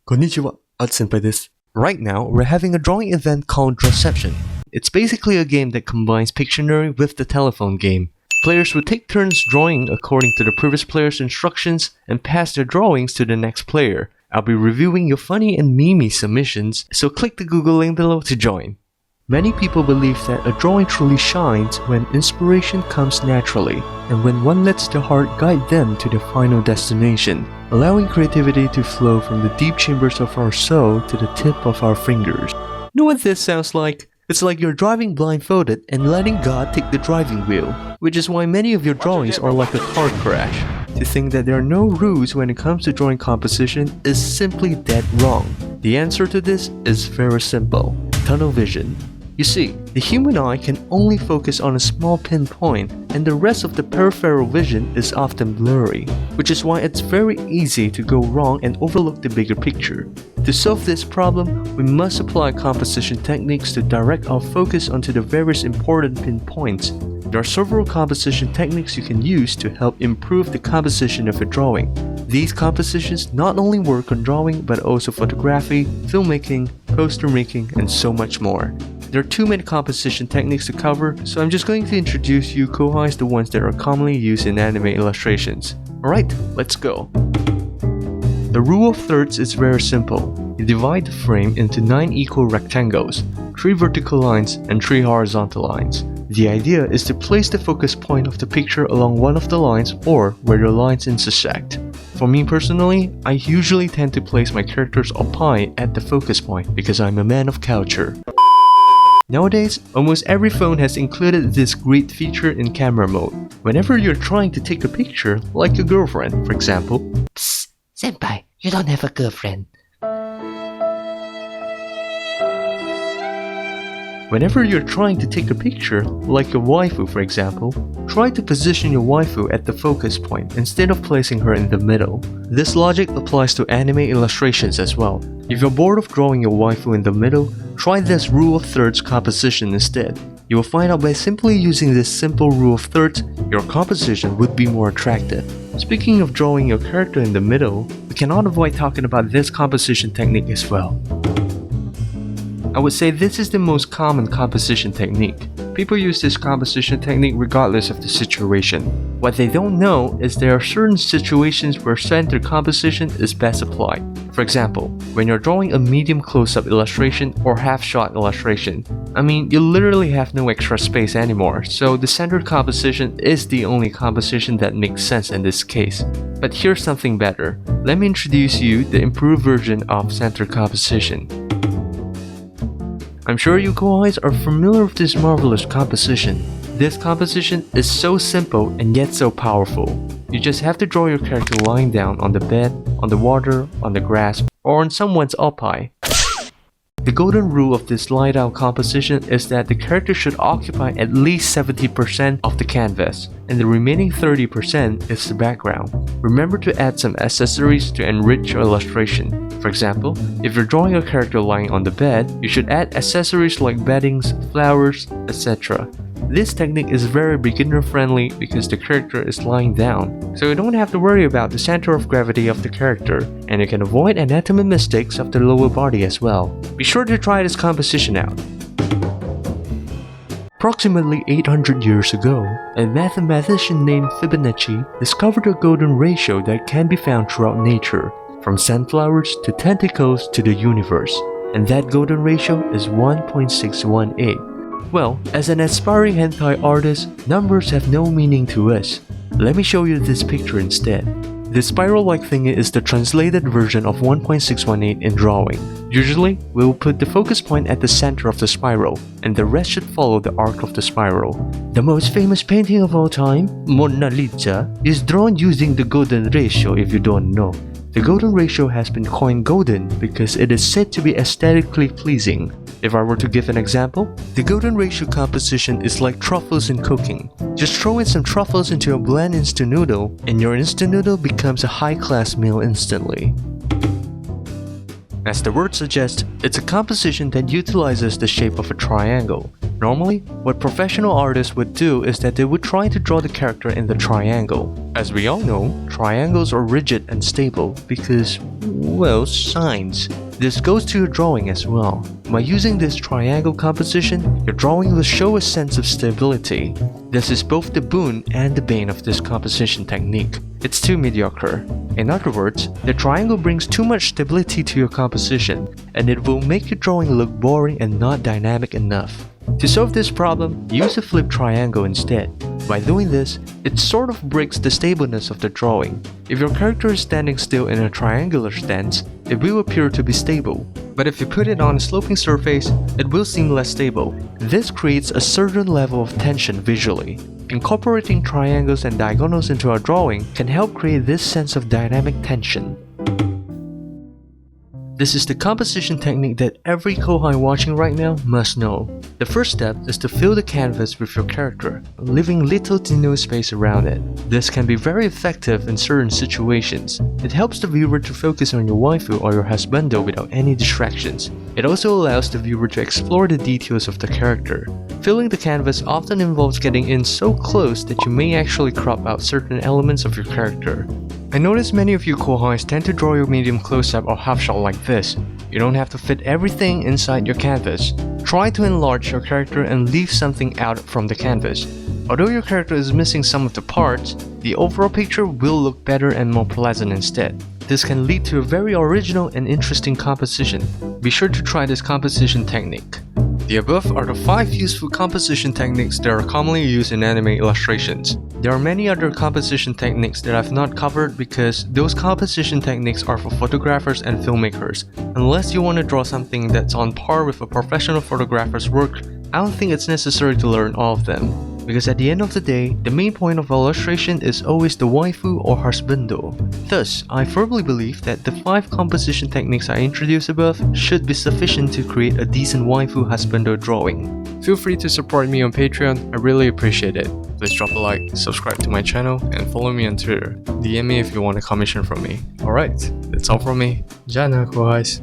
Konnichiwa, Senpai desu. Right now, we're having a drawing event called Drawception. It's basically a game that combines Pictionary with the telephone game. Players will take turns drawing according to the previous player's instructions and pass their drawings to the next player. I'll be reviewing your funny and memey submissions, so click the Google link below to join. Many people believe that a drawing truly shines when inspiration comes naturally, and when one lets the heart guide them to the final destination, allowing creativity to flow from the deep chambers of our soul to the tip of our fingers. Know what this sounds like? It's like you're driving blindfolded and letting God take the driving wheel, which is why many of your drawings are like a car crash. To think that there are no rules when it comes to drawing composition is simply dead wrong. The answer to this is very simple: tunnel vision. You see, the human eye can only focus on a small pinpoint, and the rest of the peripheral vision is often blurry, which is why it's very easy to go wrong and overlook the bigger picture. To solve this problem, we must apply composition techniques to direct our focus onto the various important pinpoints. There are several composition techniques you can use to help improve the composition of a drawing. These compositions not only work on drawing but also photography, filmmaking, poster making, and so much more. There are too many composition techniques to cover, so I'm just going to introduce you kohais the ones that are commonly used in anime illustrations. Alright, let's go. The rule of thirds is very simple. You divide the frame into 9 equal rectangles, 3 vertical lines and 3 horizontal lines. The idea is to place the focus point of the picture along one of the lines or where the lines intersect. For me personally, I usually tend to place my characters up high at the focus point because I'm a man of culture. Nowadays, almost every phone has included this great feature in camera mode. Whenever you're trying to take a picture, like your girlfriend, for example. Psst, senpai, you don't have a girlfriend. Whenever you're trying to take a picture, like your waifu for example, try to position your waifu at the focus point instead of placing her in the middle. This logic applies to anime illustrations as well. If you're bored of drawing your waifu in the middle, try this rule of thirds composition instead. You will find out by simply using this simple rule of thirds, your composition would be more attractive. Speaking of drawing your character in the middle, we cannot avoid talking about this composition technique as well. I would say this is the most common composition technique. People use this composition technique regardless of the situation. What they don't know is there are certain situations where center composition is best applied. For example, when you're drawing a medium close-up illustration or half-shot illustration, you literally have no extra space anymore, so the center composition is the only composition that makes sense in this case. But here's something better. Let me introduce you the improved version of center composition. I'm sure you kohais are familiar with this marvelous composition. This composition is so simple and yet so powerful. You just have to draw your character lying down on the bed, on the water, on the grass, or on someone's opai. The golden rule of this lie down composition is that the character should occupy at least 70% of the canvas, and the remaining 30% is the background. Remember to add some accessories to enrich your illustration. For example, if you're drawing a character lying on the bed, you should add accessories like beddings, flowers, etc. This technique is very beginner friendly because the character is lying down, so you don't have to worry about the center of gravity of the character, and you can avoid anatomy mistakes of the lower body as well. Be sure to try this composition out. Approximately 800 years ago, a mathematician named Fibonacci discovered a golden ratio that can be found throughout nature, from sunflowers to tentacles to the universe, and that golden ratio is 1.618. Well, as an aspiring hentai artist, numbers have no meaning to us. Let me show you this picture instead. The spiral-like thingy is the translated version of 1.618 in drawing. Usually, we will put the focus point at the center of the spiral, and the rest should follow the arc of the spiral. The most famous painting of all time, Mona Lisa, is drawn using the golden ratio if you don't know. The golden ratio has been coined golden because it is said to be aesthetically pleasing. If I were to give an example, the golden ratio composition is like truffles in cooking. Just throw in some truffles into a bland instant noodle, and your instant noodle becomes a high-class meal instantly. As the word suggests, it's a composition that utilizes the shape of a triangle. Normally, what professional artists would do is that they would try to draw the character in the triangle. As we all know, triangles are rigid and stable because, well, signs. This goes to your drawing as well. By using this triangle composition, your drawing will show a sense of stability. This is both the boon and the bane of this composition technique. It's too mediocre. In other words, the triangle brings too much stability to your composition, and it will make your drawing look boring and not dynamic enough. To solve this problem, use a flipped triangle instead. By doing this, it sort of breaks the stableness of the drawing. If your character is standing still in a triangular stance, it will appear to be stable. But if you put it on a sloping surface, it will seem less stable. This creates a certain level of tension visually. Incorporating triangles and diagonals into our drawing can help create this sense of dynamic tension. This is the composition technique that every kohai watching right now must know. The first step is to fill the canvas with your character, leaving little to no space around it. This can be very effective in certain situations. It helps the viewer to focus on your waifu or your husbando without any distractions. It also allows the viewer to explore the details of the character. Filling the canvas often involves getting in so close that you may actually crop out certain elements of your character. I notice many of you kohais tend to draw your medium close-up or half-shot like this. You don't have to fit everything inside your canvas. Try to enlarge your character and leave something out from the canvas. Although your character is missing some of the parts, the overall picture will look better and more pleasant instead. This can lead to a very original and interesting composition. Be sure to try this composition technique. The above are the 5 useful composition techniques that are commonly used in anime illustrations. There are many other composition techniques that I've not covered because those composition techniques are for photographers and filmmakers. Unless you want to draw something that's on par with a professional photographer's work, I don't think it's necessary to learn all of them. Because at the end of the day, the main point of illustration is always the waifu or husbando. Thus, I firmly believe that the 5 composition techniques I introduced above should be sufficient to create a decent waifu husbando drawing. Feel free to support me on Patreon, I really appreciate it. Please drop a like, subscribe to my channel, and follow me on Twitter. DM me if you want a commission from me. Alright, that's all from me. Jana, kohais.